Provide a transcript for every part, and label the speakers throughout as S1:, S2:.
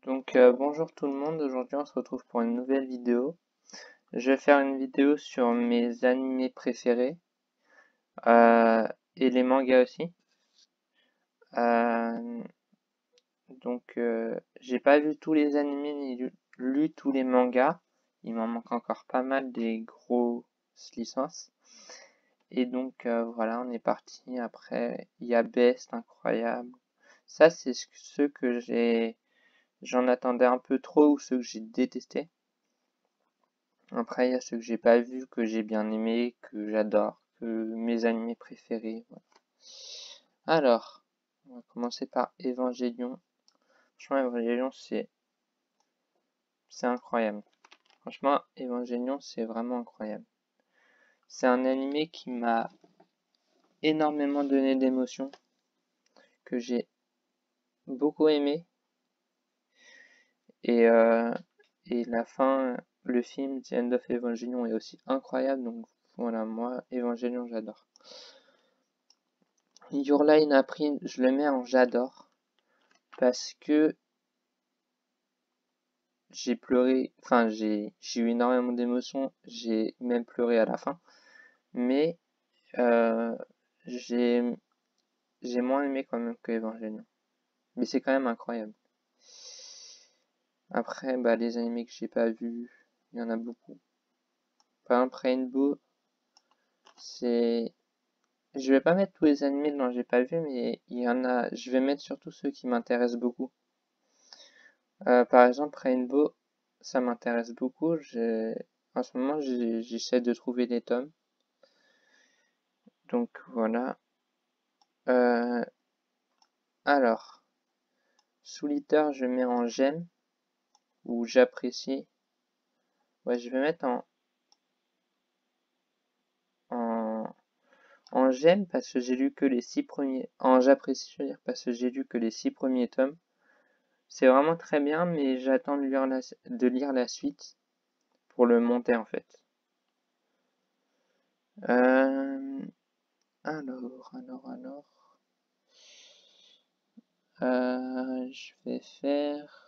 S1: Bonjour tout le monde, aujourd'hui on se retrouve pour une nouvelle vidéo. Je vais faire une vidéo sur mes animés préférés et les mangas aussi. Euh, j'ai pas vu tous les animés ni lu tous les mangas. Il m'en manque encore pas mal des grosses licences. Voilà, on est parti. Après, il y a Best, incroyable. Ça, c'est ceux que j'en attendais un peu trop ou ceux que j'ai détestés. Après, il y a ceux que j'ai pas vus, que j'ai bien aimés, que j'adore, que mes animés préférés. Voilà. Alors, on va commencer par Evangelion. Franchement, Evangelion, c'est incroyable. Franchement, Evangelion, c'est vraiment incroyable. C'est un animé qui m'a énormément donné d'émotions, que j'ai beaucoup aimé. Et, euh, et la fin, le film The End of Evangelion est aussi incroyable. Donc voilà, moi, Evangelion, j'adore. Your Line April, je le mets en j'adore parce que j'ai pleuré, enfin j'ai eu énormément d'émotions, j'ai même pleuré à la fin, mais euh, j'ai moins aimé quand même que Evangelion. Mais c'est quand même incroyable. Après, les animés que j'ai pas vus, il y en a beaucoup. Par exemple, Rainbow, c'est... Je vais pas mettre tous les animés dont j'ai pas vu, mais il y en a... Je vais mettre surtout ceux qui m'intéressent beaucoup. Par exemple, Rainbow, ça m'intéresse beaucoup. En ce moment, j'essaie de trouver des tomes. Donc voilà. Euh, alors, Souliter, je mets en j'aime ou j'apprécie. Ouais, je vais mettre en, en j'aime parce que j'ai lu que les 6 premiers. En j'apprécie, je veux dire, parce que j'ai lu que les 6 premiers tomes. C'est vraiment très bien, mais j'attends de lire la suite pour le monter en fait. Euh, alors. Je vais faire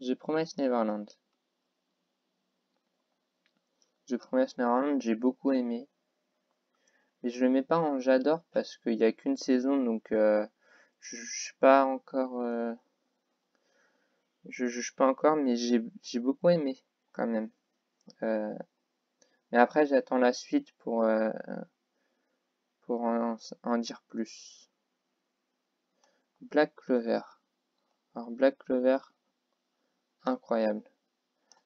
S1: The Promised Neverland. The Promised Neverland, j'ai beaucoup aimé. Mais je le mets pas en j'adore parce qu'il y a qu'une saison, donc je suis pas encore. Je juge pas encore, mais j'ai beaucoup aimé quand même. Euh, mais après, j'attends la suite pour en dire plus. Black Clover. Alors Black Clover, incroyable.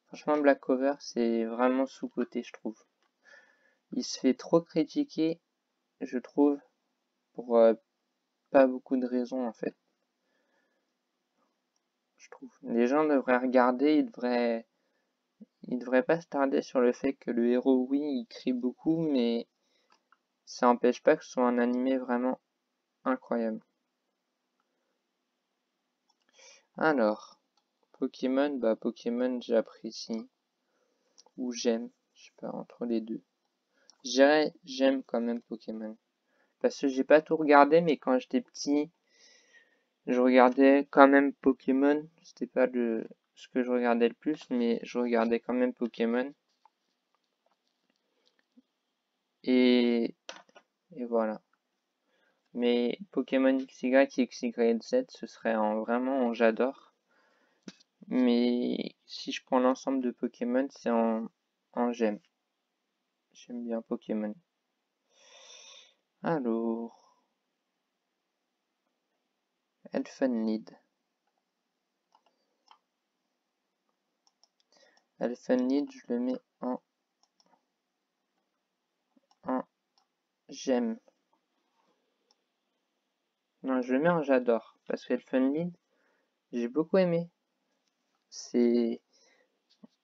S1: Franchement, Black Clover, c'est vraiment sous-coté, je trouve. Il se fait trop critiquer, je trouve, pour pas beaucoup de raisons en fait. Je trouve. Les gens devraient regarder, ils devraient pas se tarder sur le fait que le héros, oui, il crie beaucoup, mais ça n'empêche pas que ce soit un animé vraiment incroyable. Alors, Pokémon, Pokémon j'apprécie ou j'aime, je sais pas, entre les deux. Je dirais j'aime quand même Pokémon. Parce que j'ai pas tout regardé, mais quand j'étais petit, je regardais quand même Pokémon. C'était pas ce que je regardais le plus, mais je regardais quand même Pokémon. Et, et voilà. Mais Pokémon XY et XYZ, ce serait vraiment en j'adore. Mais si je prends l'ensemble de Pokémon, c'est en j'aime. J'aime bien Pokémon. Alors, Elfenlied. Elfenlied, je le mets en j'aime. Non, je le mets en j'adore. Parce que Elfenlied, j'ai beaucoup aimé.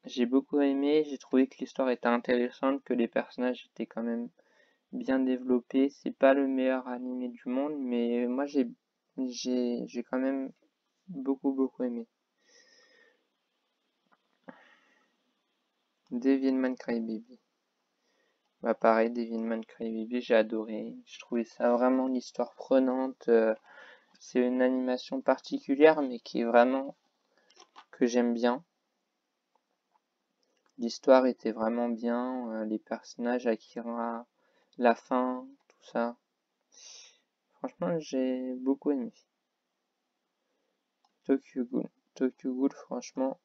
S1: J'ai beaucoup aimé, j'ai trouvé que l'histoire était intéressante, que les personnages étaient quand même bien développés. C'est pas le meilleur animé du monde, mais moi j'ai quand même beaucoup aimé. Devilman Crybaby. Pareil, Devilman Crybaby, j'ai adoré. Je trouvais ça vraiment une histoire prenante. C'est une animation particulière, mais qui est vraiment que j'aime bien. L'histoire était vraiment bien, les personnages, Akira, la fin, tout ça. Franchement, j'ai beaucoup aimé. Tokyo Ghoul. Tokyo Ghoul, franchement,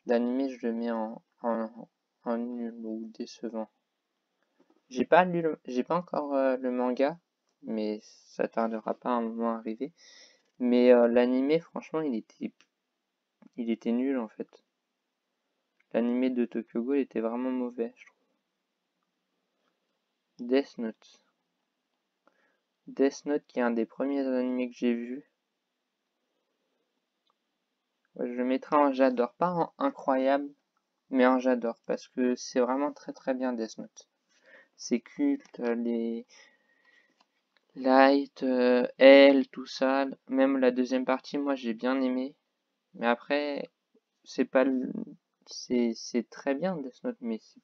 S1: l'anime, je le mets en nul ou décevant. J'ai pas encore le manga, mais ça tardera pas à un moment à arriver. Mais l'anime, franchement, il était nul en fait. L'anime de Tokyo Ghoul était vraiment mauvais, je trouve. Death Note. Death Note, qui est un des premiers animés que j'ai vu. Je le mettrai en j'adore, pas en incroyable, mais en j'adore, parce que c'est vraiment très très bien Death Note. C'est culte, les Light, L, tout ça, même la deuxième partie, moi j'ai bien aimé. Mais après, c'est pas c'est très bien Death Note, mais c'est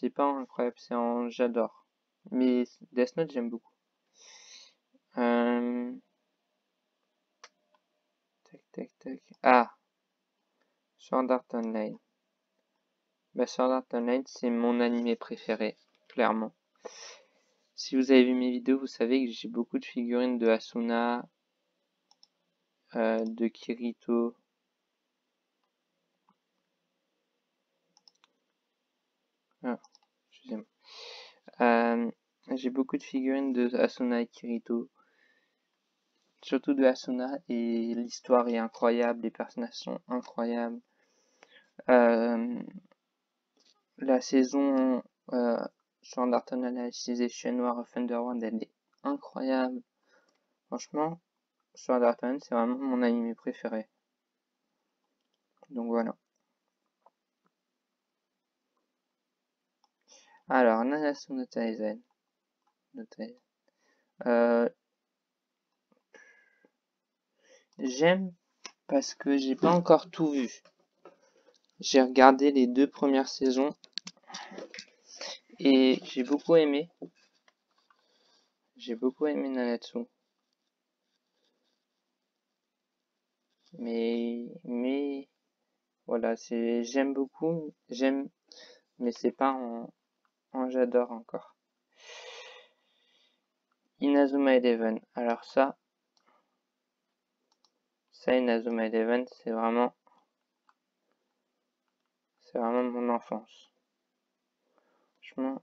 S1: pas incroyable, c'est en j'adore. Mais Death Note, j'aime beaucoup. Tac, tac, tac. Ah, Sword Art Online. Bah, Sword Art Online, c'est mon animé préféré, clairement. Si vous avez vu mes vidéos, vous savez que j'ai beaucoup de figurines de Asuna, de Kirito. Ah, excusez-moi. J'ai beaucoup de figurines de Asuna et Kirito. Surtout de Asuna, et l'histoire est incroyable, les personnages sont incroyables. La saison Sword Art Online Alicization War of Underworld, elle est incroyable. Franchement, Sword Art Online, c'est vraiment mon anime préféré. Donc voilà. Alors, Nanatsu no Taizai. J'aime parce que j'ai pas encore tout vu. J'ai regardé les 2 premières saisons et j'ai beaucoup aimé. J'ai beaucoup aimé Nanatsu. Mais voilà, j'aime beaucoup, mais c'est pas en j'adore encore. Inazuma Eleven. Alors ça Inazuma Eleven, c'est vraiment mon enfance. Franchement,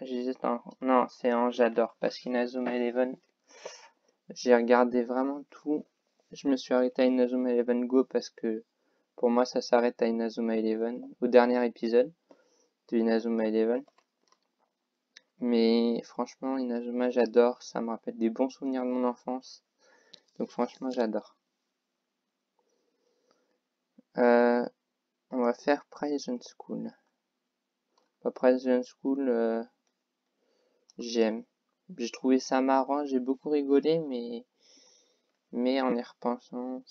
S1: j'hésite non, c'est en j'adore parce qu'Inazuma Eleven, j'ai regardé vraiment tout. Je me suis arrêté à Inazuma Eleven Go parce que pour moi ça s'arrête à Inazuma Eleven, au dernier épisode de Inazuma Eleven. Mais franchement, Inazuma, j'adore, ça me rappelle des bons souvenirs de mon enfance. Donc franchement, j'adore. On va faire Prison School. Prison School, j'aime. J'ai trouvé ça marrant, j'ai beaucoup rigolé, mais en y repensant,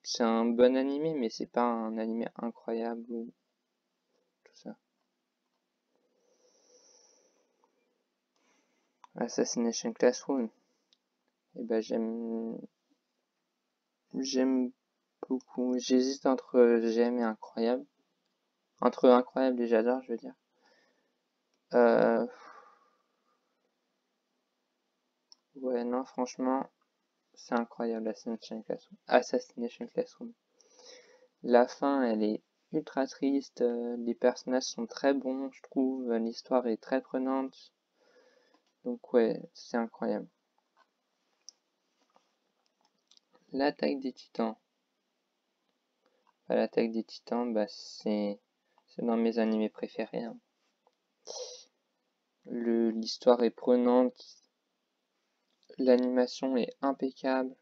S1: c'est un bon animé, mais c'est pas un animé incroyable ou tout ça. Assassination Classroom. Et ben j'aime beaucoup. J'hésite entre j'aime et incroyable. Entre incroyable et j'adore, je veux dire. Ouais, non, franchement, c'est incroyable, Assassination Classroom. La fin, elle est ultra triste, les personnages sont très bons, je trouve, l'histoire est très prenante. Donc ouais, c'est incroyable. L'attaque des titans. L'attaque des titans, bah c'est dans mes animés préférés, hein. L'histoire est prenante, l'animation est impeccable,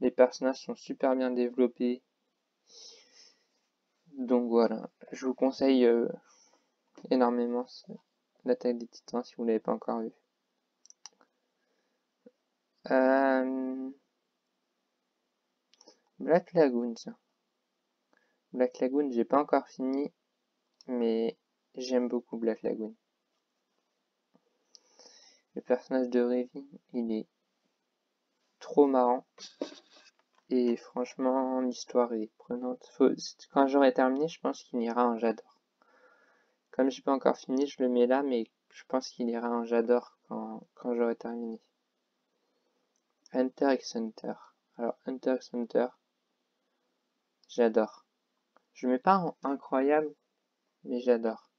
S1: les personnages sont super bien développés. Donc voilà, je vous conseille énormément l'attaque des titans si vous ne l'avez pas encore vu. Black Lagoon, tiens. Black Lagoon, j'ai pas encore fini, mais j'aime beaucoup Black Lagoon. Le personnage de Revi, il est trop marrant. Et franchement, l'histoire est prenante. Quand j'aurai terminé, je pense qu'il ira en j'adore. Comme j'ai pas encore fini, je le mets là, mais je pense qu'il ira en j'adore quand j'aurai terminé. Hunter x Hunter. Alors, Hunter x Hunter, j'adore. Je mets pas en incroyable, mais j'adore.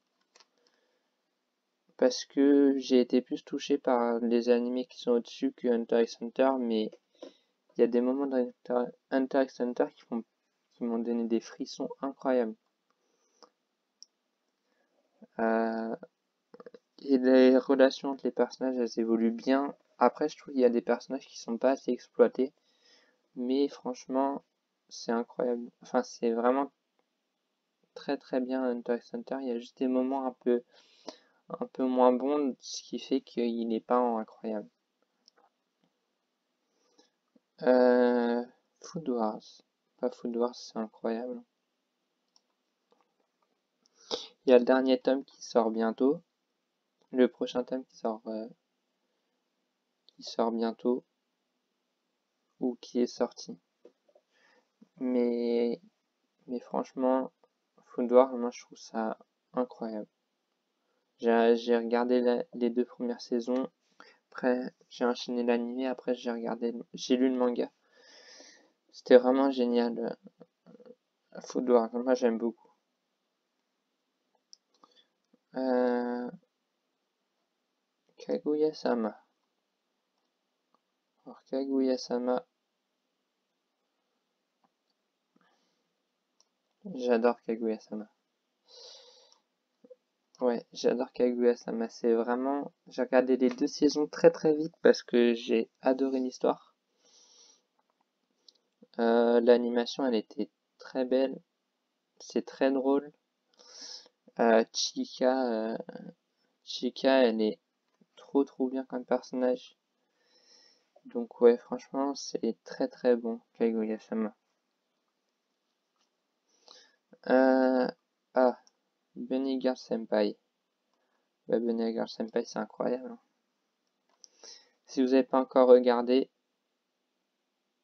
S1: Parce que j'ai été plus touché par les animés qui sont au-dessus que Hunter x Hunter, mais il y a des moments de Hunter x Hunter qui m'ont donné des frissons incroyables. Et les relations entre les personnages, elles évoluent bien. Après, je trouve qu'il y a des personnages qui sont pas assez exploités, mais franchement, c'est incroyable. Enfin, c'est vraiment très très bien Hunter x Hunter. Il y a juste des moments un peu moins bons, ce qui fait qu'il n'est pas incroyable. Food Wars. Pas Food Wars, c'est incroyable. Il y a le dernier tome qui sort bientôt. Le prochain tome qui sort bientôt. Ou qui est sorti. Mais franchement, Food Wars, moi je trouve ça incroyable. J'ai regardé les 2 premières saisons. Après, j'ai enchaîné l'anime. Après, j'ai lu le manga. C'était vraiment génial. Food Wars, moi j'aime beaucoup. Kaguya-sama. Alors, Kaguya-sama, j'adore Kaguya-sama. Ouais, j'adore Kaguya-sama. C'est vraiment... J'ai regardé les 2 saisons très très vite parce que j'ai adoré l'histoire. L'animation, elle était très belle. C'est très drôle. Chika, elle est trop bien comme personnage. Donc ouais, franchement, c'est très très bon, Kaguya-sama. Bunny Girl Senpai. Bah, Bunny Girl Senpai, c'est incroyable. Hein. Si vous n'avez pas encore regardé,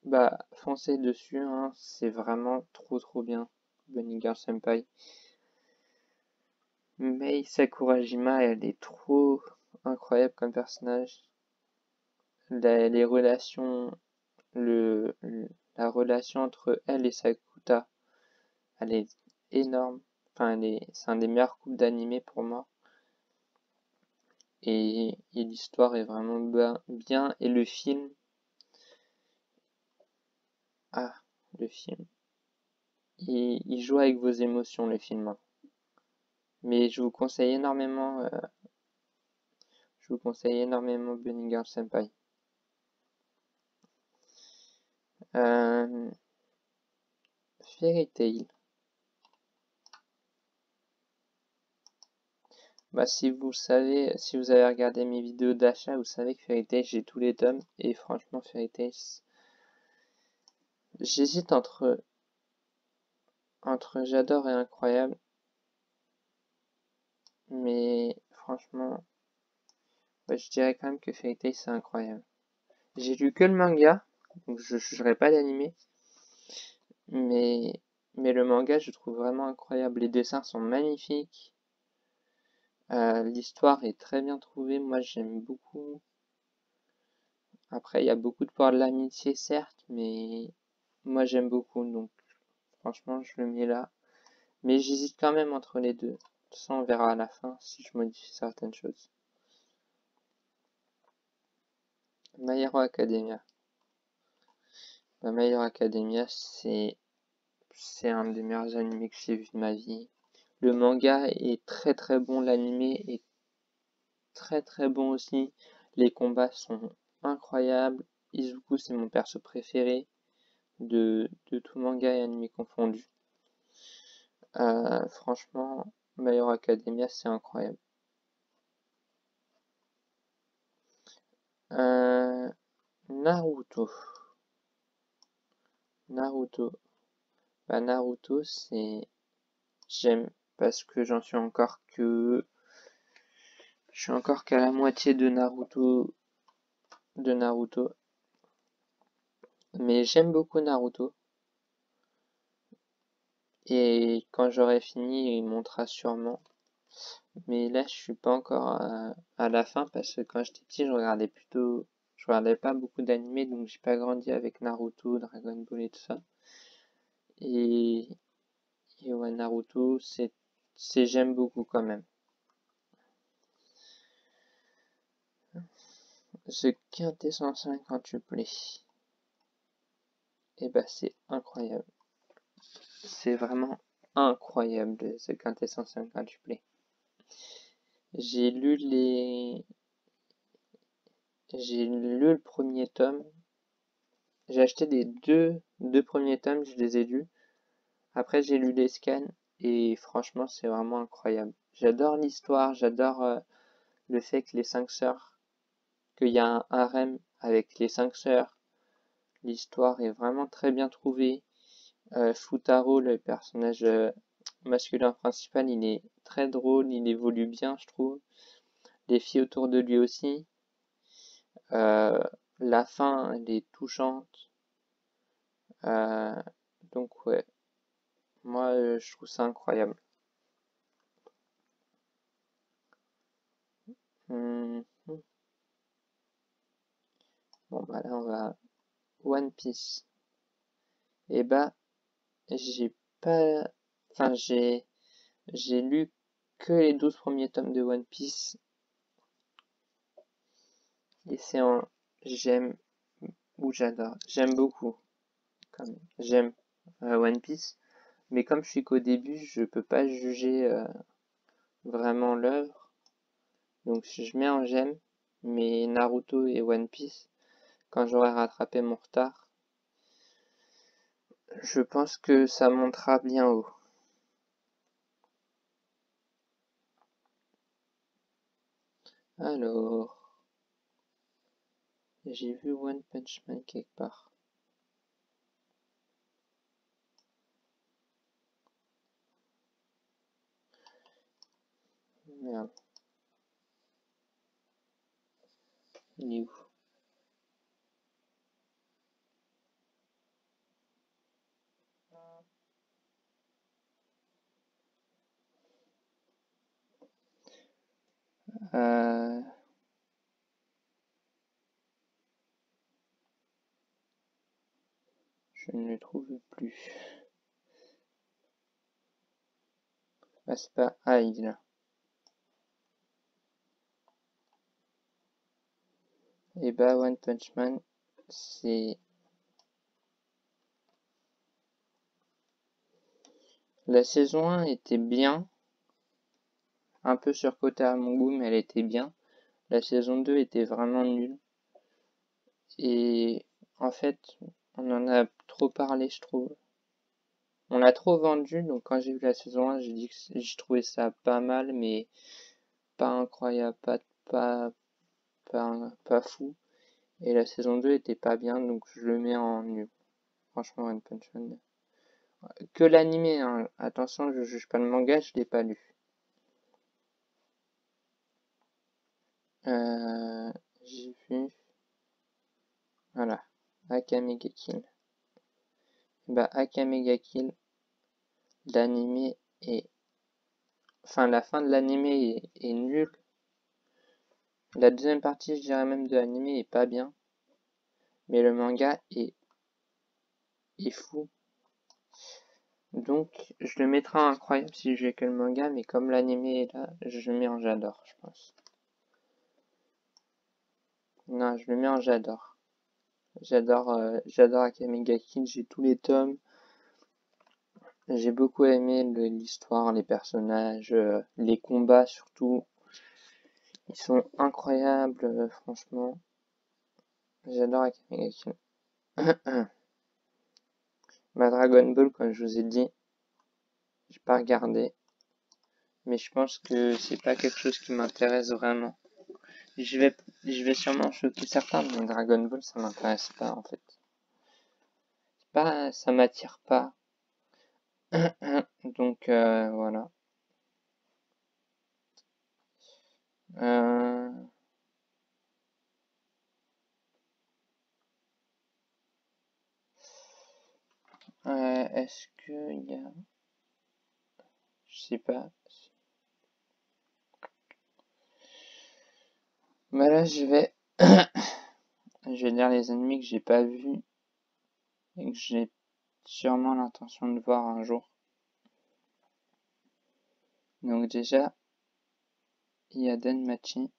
S1: bah foncez dessus, hein. C'est vraiment trop bien, Bunny Girl Senpai. Mei Sakurajima, elle est trop incroyable comme personnage. Les relations, la relation entre elle et Sakuta, elle est énorme. Enfin, c'est un des meilleurs couples d'animés pour moi. Et l'histoire est vraiment bien. Et le film, le film. Il joue avec vos émotions, le film. Hein. Mais je vous conseille énormément Bunny Girl Senpai. Fairy Tail. Bah si vous avez regardé mes vidéos d'achat, vous savez que Fairy Tail, j'ai tous les tomes. Et franchement, Fairy Tail, j'hésite entre j'adore et incroyable. Mais franchement, je dirais quand même que Fairy Tail, c'est incroyable. J'ai lu que le manga, donc je ne jugerai pas l'animé. Mais le manga, je trouve vraiment incroyable. Les dessins sont magnifiques. L'histoire est très bien trouvée. Moi, j'aime beaucoup. Après, il y a beaucoup de pouvoir de l'amitié, certes, mais moi, j'aime beaucoup. Donc, franchement, je le mets là. Mais j'hésite quand même entre les deux. Ça, on verra à la fin si je modifie certaines choses. My Hero Academia. My Hero Academia, c'est un des meilleurs animés que j'ai vu de ma vie. Le manga est très très bon, l'animé est très bon aussi. Les combats sont incroyables. Izuku, c'est mon perso préféré de tout manga et anime confondu. Franchement, My Hero Academia, c'est incroyable. Naruto. Naruto, c'est... J'aime parce que j'en suis encore que Je suis encore qu'à la moitié de Naruto. Mais j'aime beaucoup Naruto. Et quand j'aurai fini, il montera sûrement. Mais là, je suis pas encore à la fin parce que quand j'étais petit, je regardais pas beaucoup d'animés, donc j'ai pas grandi avec Naruto, Dragon Ball et tout ça. Et, ouais, Naruto, j'aime beaucoup quand même. The Quintessence quintuplet. Et bah, c'est incroyable. C'est vraiment incroyable, The Quintessence quintuplet. J'ai lu le premier tome. J'ai acheté les deux premiers tomes, je les ai lus. Après, j'ai lu les scans et franchement, c'est vraiment incroyable. J'adore l'histoire, j'adore le fait que les 5 sœurs, qu'il y a un harem avec les 5 sœurs. L'histoire est vraiment très bien trouvée. Futaro, le personnage masculin principal, il est très drôle, il évolue bien, je trouve. Les filles autour de lui aussi. La fin, elle est touchante. Donc ouais, moi je trouve ça incroyable. Bon bah là on va One Piece. Et bah j'ai pas, enfin j'ai lu que les 12 premiers tomes de One Piece et c'est un j'aime ou j'adore, j'aime beaucoup quand même. J'aime One Piece, mais comme je suis qu'au début, je peux pas juger vraiment l'œuvre. Donc je mets en j'aime, mais Naruto et One Piece, quand j'aurai rattrapé mon retard, je pense que ça montera bien haut. Alors, j'ai vu One Punch Man quelque part. Merde. Il est où? Je ne le trouve plus. Ah, c'est pas... Ah, il est là. Et bah, One Punch Man, c'est... La saison 1 était bien. Un peu surcotée à mon goût, mais elle était bien. La saison 2 était vraiment nulle. Et en fait, on en a trop parlé, je trouve. On l'a trop vendu, donc quand j'ai vu la saison 1, j'ai dit que j'ai trouvé ça pas mal, mais pas incroyable, pas fou. Et la saison 2 était pas bien, donc je le mets en nul. Franchement, One Punch Man. Que l'animé, hein. Attention, je juge pas le manga, je l'ai pas lu. J'ai vu... Voilà. Akame ga Kill. Bah, Akame ga Kill, l'animé est... Enfin, la fin de l'animé est nulle. La deuxième partie, je dirais même de l'animé, est pas bien. Mais le manga est fou. Donc, je le mettrai en incroyable si j'ai que le manga, mais comme l'animé est là, je le mets en j'adore, je pense. Non, je le mets en j'adore. J'adore Akame ga Kill, j'ai tous les tomes. J'ai beaucoup aimé l'histoire, les personnages, les combats surtout. Ils sont incroyables, franchement. J'adore Akame ga Kill. Ma Dragon Ball, comme je vous ai dit, j'ai pas regardé. Mais je pense que c'est pas quelque chose qui m'intéresse vraiment. Je vais sûrement choquer certains, mais Dragon Ball, ça m'intéresse pas, en fait. Ça m'attire pas. Donc, voilà. Est-ce qu'il y a... Je sais pas. Bah là, je vais... je vais lire les ennemis que j'ai pas vus et que j'ai sûrement l'intention de voir un jour. Donc déjà, il y a Denmachi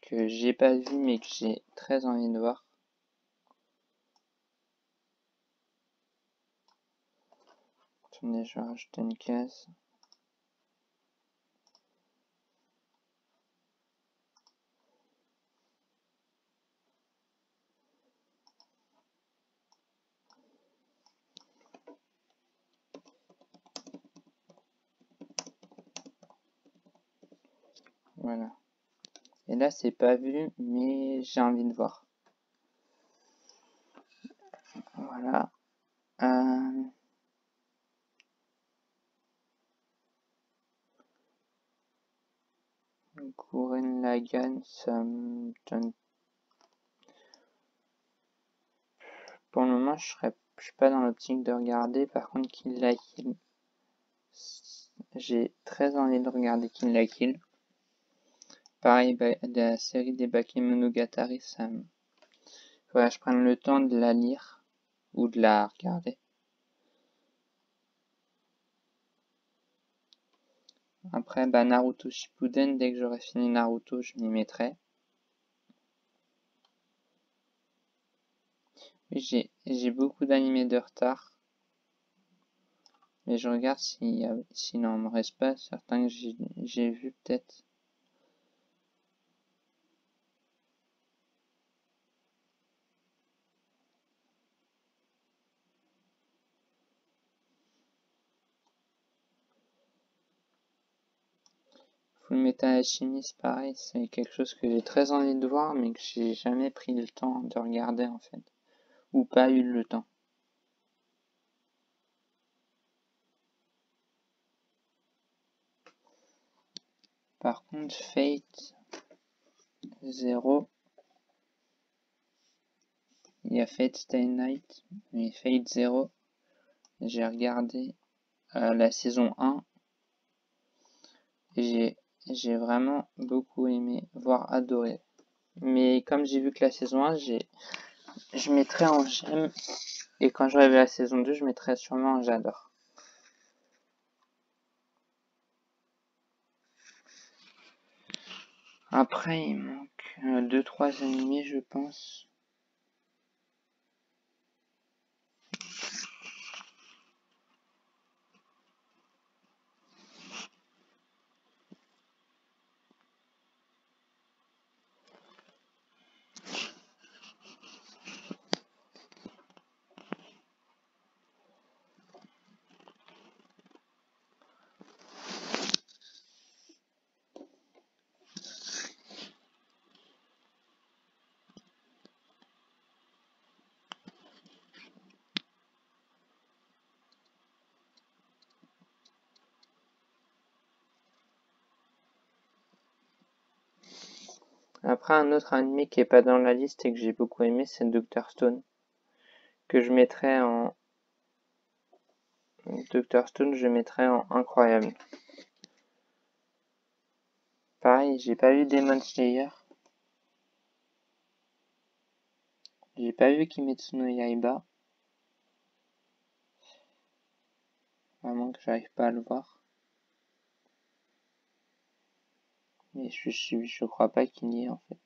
S1: que j'ai pas vu mais que j'ai très envie de voir. Attendez, je vais rajouter une case. Voilà. Et là, c'est pas vu, mais j'ai envie de voir. Voilà. Gurren Lagann, ça me donne... Pour le moment, je suis pas dans l'optique de regarder. Par contre, Kill la Kill, j'ai très envie de regarder Kill la Kill. Pareil, la série des Bakemonogatari, ça me... Faudrait que je prenne le temps de la lire ou de la regarder. Après, Naruto Shippuden, dès que j'aurai fini Naruto, je m'y mettrai. Oui, j'ai beaucoup d'animés de retard. Mais je regarde s'il n'en me reste pas certains que j'ai vus peut-être. Fullmetal Alchemist, pareil, c'est quelque chose que j'ai très envie de voir, mais que j'ai jamais pris le temps de regarder en fait. Ou pas eu le temps. Par contre, Fate Zero, il y a Fate Stay Night, mais Fate Zero, j'ai regardé la saison 1 et j'ai vraiment beaucoup aimé, voire adoré. Mais comme j'ai vu que la saison 1, je mettrai en j'aime, et quand j'aurai vu la saison 2, je mettrai sûrement en j'adore. Après, il manque 2-3 animés, je pense. Après, un autre animé qui est pas dans la liste et que j'ai beaucoup aimé, c'est Dr. Stone. Que je mettrais en... Dr. Stone, je mettrais en incroyable. Pareil, j'ai pas vu Demon Slayer. J'ai pas vu Kimetsu no Yaiba. Vraiment que j'arrive pas à le voir. Mais je crois pas qu'il y ait en fait.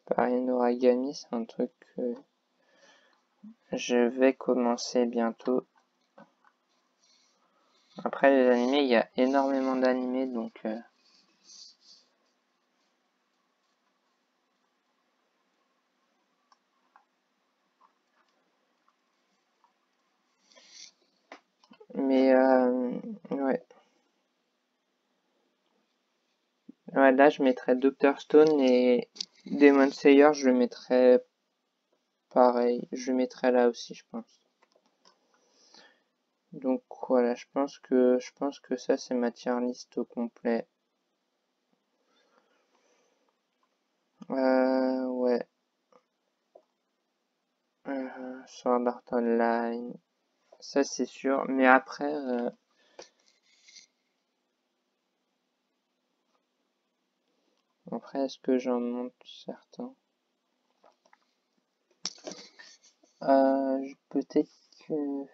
S1: Pareil, Noragami, c'est un truc que je vais commencer bientôt. Après, les animés, il y a énormément d'animés, donc... Mais, ouais. Ouais, Ouais, là, je mettrais Dr. Stone et Demon Slayer, je le mettrais pareil. Je le mettrais là aussi, je pense. Donc voilà, je pense que ça, c'est ma tier list au complet. Ouais. Sword Art Online. Ça, c'est sûr. Mais après... Après, est-ce que j'en monte certains? Peut-être que...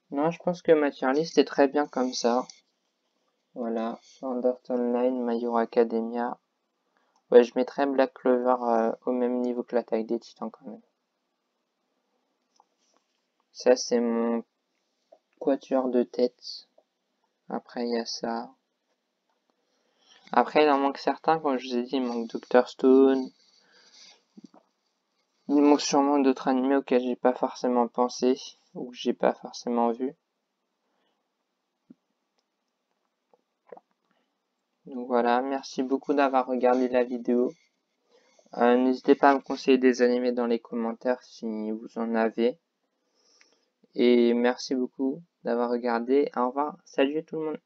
S1: Non, je pense que ma tier list est très bien comme ça. Voilà. Sword Art Online, My Hero Academia. Ouais, je mettrais Black Clover au même niveau que l'Attaque des Titans quand même. Ça, c'est mon quatuor de tête. Après, il y a ça. Après, il en manque certains, comme je vous ai dit, il manque Dr. Stone. Il manque sûrement d'autres animés auxquels j'ai pas forcément pensé, ou que j'ai pas forcément vu. Donc voilà, merci beaucoup d'avoir regardé la vidéo. N'hésitez pas à me conseiller des animés dans les commentaires si vous en avez. Et merci beaucoup d'avoir regardé. Au revoir. Salut tout le monde.